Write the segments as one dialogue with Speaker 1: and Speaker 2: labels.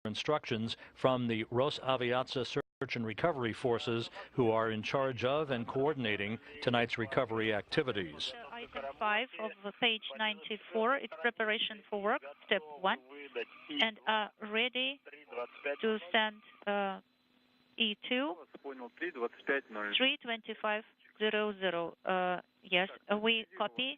Speaker 1: instructions from the Rosaviatsia Search and Recovery Forces, who are in charge of and coordinating tonight's recovery activities.
Speaker 2: Item 5 of page 94, it's preparation for work, step 1, and are ready to send E2 32500. Yes, we copy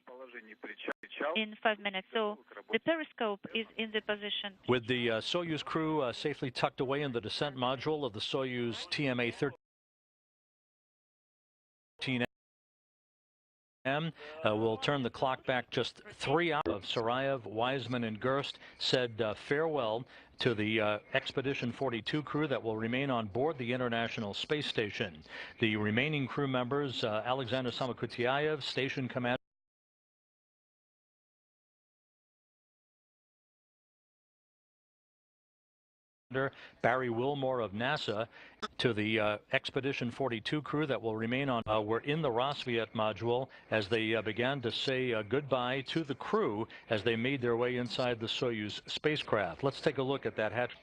Speaker 2: in 5 minutes. So the periscope is in the position.
Speaker 1: With the Soyuz crew safely tucked away in the descent module of the Soyuz TMA-13M, we'll turn the clock back just 3 hours. Of Sarayev, Wiseman, and Gerst said farewell to the Expedition 42 crew that will remain on board the International Space Station. The remaining crew members, Alexander Samokutyaev, Station Commander Barry Wilmore of NASA, to the Expedition 42 crew that will remain on, were in the Rosviet module as they began to say goodbye to the crew as they made their way inside the Soyuz spacecraft. Let's take a look at that hatch.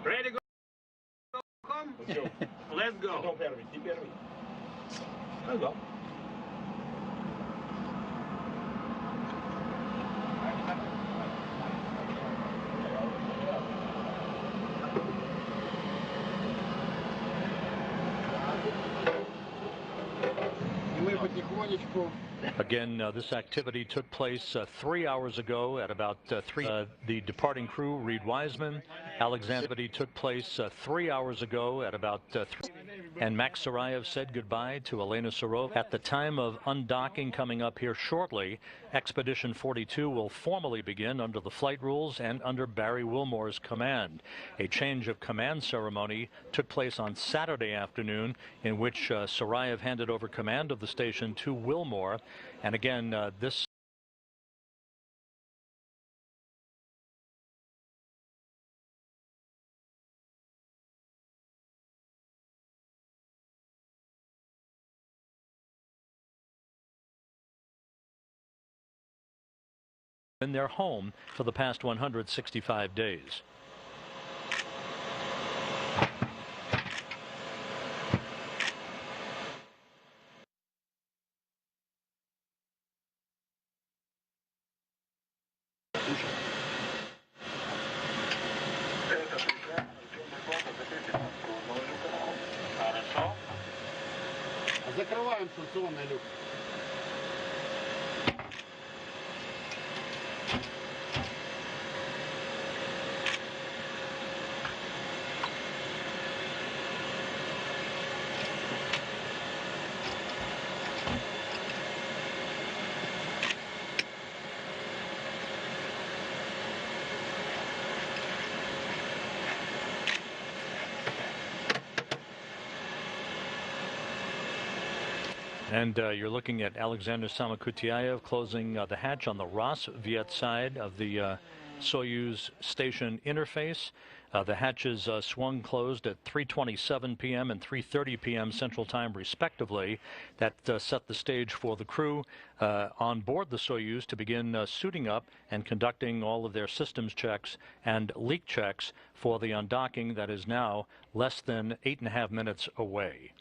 Speaker 3: Ready to go? Let's go. Let's go.
Speaker 1: Again, this activity took place 3 hours ago at about 3. The departing crew, Reed Wiseman, Alexander, took place 3 hours ago at about 3. And Max Sarayev said goodbye to Elena Serova. At the time of undocking coming up here shortly, Expedition 42 will formally begin under the flight rules and under Barry Wilmore's command. A change of command ceremony took place on Saturday afternoon, in which Sarayev handed over command of the station to Wilmore. And again, this in their home for the past 165 days.
Speaker 4: Закрываем станционный люк.
Speaker 1: And you're looking at Alexander Samokutyaev closing the hatch on the Rosviet side of the Soyuz station interface. The hatches swung closed at 3:27 p.m. and 3:30 p.m. Central Time, respectively. That set the stage for the crew on board the Soyuz to begin suiting up and conducting all of their systems checks and leak checks for the undocking that is now less than 8.5 minutes away.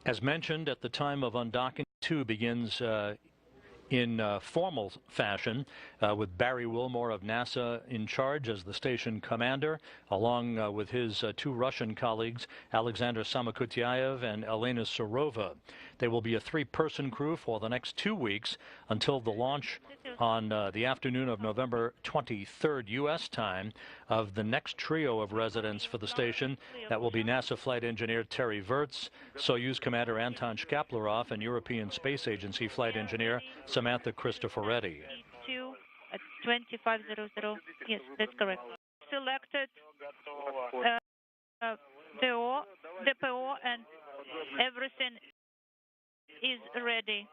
Speaker 1: As mentioned, at the time of undocking, 2 begins in formal fashion, with Barry Wilmore of NASA in charge as the station commander, along with his 2 Russian colleagues, Alexander Samokutyaev and Elena Serova. They will be a 3-person crew for the next 2 weeks until the launch on the afternoon of November 23rd U.S. time of the next trio of residents for the station. That will be NASA flight engineer Terry Virts, Soyuz commander Anton Shkaplerov, and European Space Agency flight engineer Samantha Cristoforetti.
Speaker 2: 2500. Yes, that's correct. selected the PO, and everything is ready.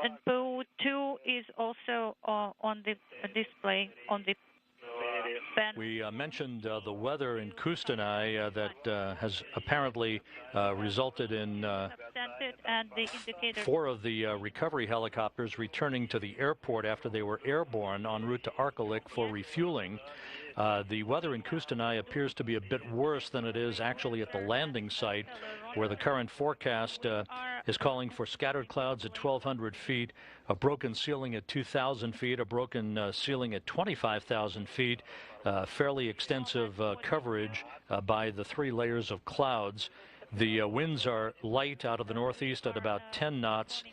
Speaker 2: And PO2 is also on the display on the pen.
Speaker 1: We mentioned the weather in Kustanai that has apparently resulted in 4 of the recovery helicopters returning to the airport after they were airborne en route to Arkelik for refueling. The weather in Kustanai appears to be a bit worse than it is actually at the landing site, where the current forecast is calling for scattered clouds at 1,200 feet, a broken ceiling at 2,000 feet, a broken ceiling at 25,000 feet, fairly extensive coverage by the 3 layers of clouds. The winds are light out of the northeast at about 10 knots.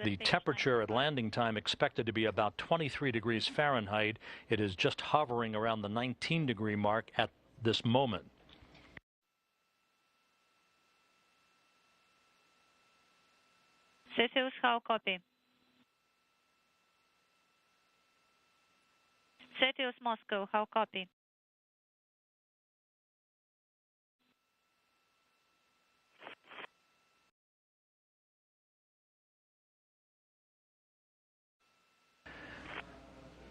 Speaker 1: The temperature at landing time expected to be about 23 degrees Fahrenheit. It is just hovering around the 19-degree mark at this moment.
Speaker 2: Cepheus, how copy? Cepheus, Moscow, how copy?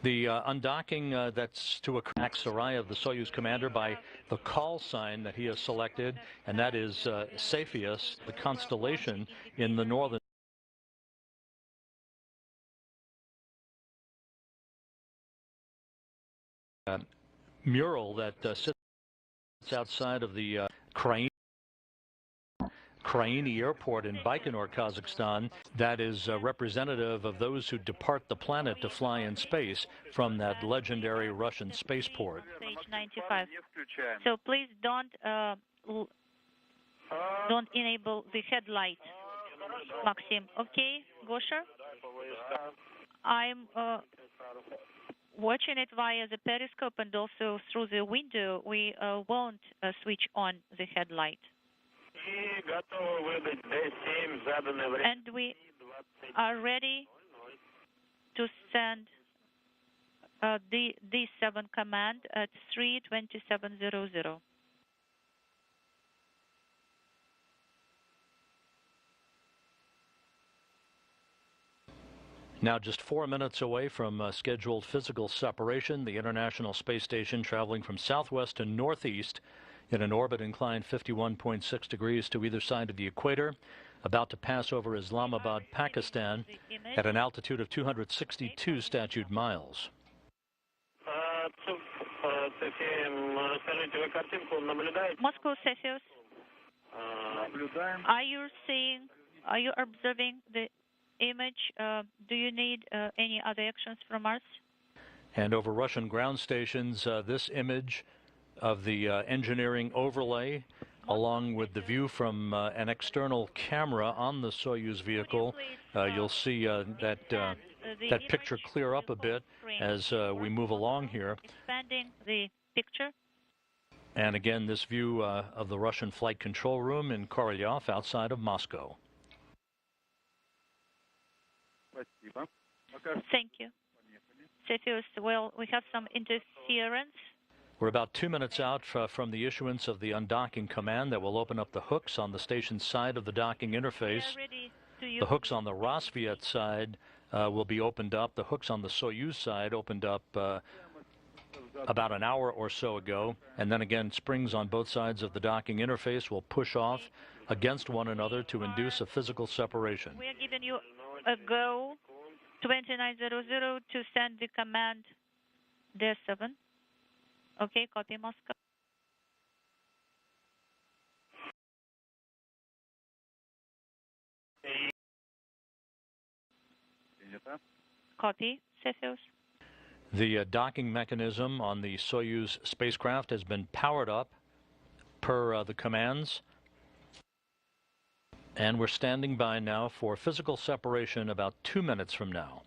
Speaker 1: The undocking that's to a Sarai of the Soyuz commander by the call sign that he has selected, and that is Cepheus, the constellation in the northern mural that sits outside of the Kraini Airport in Baikonur, Kazakhstan, that is representative of those who depart the planet to fly in space from that legendary Russian spaceport.
Speaker 2: Stage 95. So please don't enable the headlight, Maxim. Okay, Gosha? I'm watching it via the periscope and also through the window. We won't switch on the headlight. And we are ready to send the D7 command at 3:27:00.
Speaker 1: Now just 4 minutes away from scheduled physical separation, the International Space Station traveling from southwest to northeast in an orbit inclined 51.6 degrees to either side of the equator, about to pass over Islamabad, Pakistan, at an altitude of 262 statute miles.
Speaker 2: Moscow, Cepheus. Are you observing the image? Do you need any other actions from us?
Speaker 1: And over Russian ground stations, this image of the engineering overlay, along with the view from an external camera on the Soyuz vehicle, you'll see that picture clear up a bit as we move along here.
Speaker 2: Expanding the picture.
Speaker 1: And again, this view of the Russian flight control room in Korolyov outside of Moscow.
Speaker 2: Thank you. Cepheus, well, we have some interference.
Speaker 1: We're about 2 minutes out from the issuance of the undocking command that will open up the hooks on the station's side of the docking interface. The hooks on the Rosviet side will be opened up. The hooks on the Soyuz side opened up about an hour or so ago. And then again, springs on both sides of the docking interface will push off against one another to induce a physical separation.
Speaker 2: We are giving you a go, 2900, to send the command D7. Okay, copy, Moscow. Copy, Cepheus.
Speaker 1: The docking mechanism on the Soyuz spacecraft has been powered up per the commands. And we're standing by now for physical separation about 2 minutes from now.